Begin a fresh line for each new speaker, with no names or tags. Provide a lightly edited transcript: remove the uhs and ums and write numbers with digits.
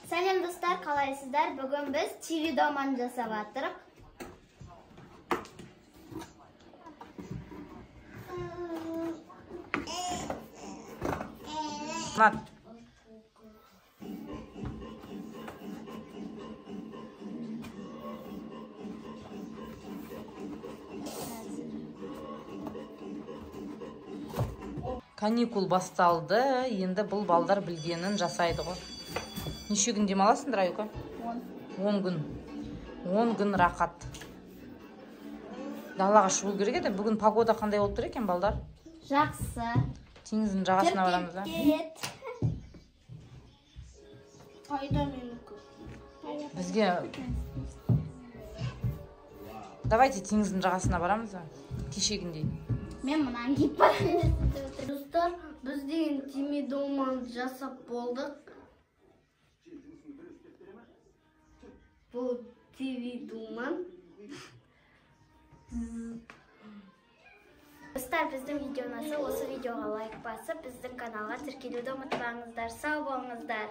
Салем достар, қалайсыздар? Бүгін біз TV доман жасап атырық.
Каникул басталды, енді бұл балдар білгенін жасайды ғой. Неше күн демаласыңдар, Аюка? 10 күн. 10 күн рақат. Далаға шығу керек еді. Бүгін погода қандай болып тұр екен, балдар?
Жақсы.
Теңіздің жағасына барамыз, да? Бізге... Давайте теңіздің жағасына барамыз, да? Кешегіндей.
Мен мұнан кеп барамын. Достар, біз деген TV доман жасап болдық. Бұл TV доман. Достар, біздің видео ұнаса, осы видеоға лайк басып, біздің каналға тіркелуді ұмытпаңыздар. Сау болыңыздар.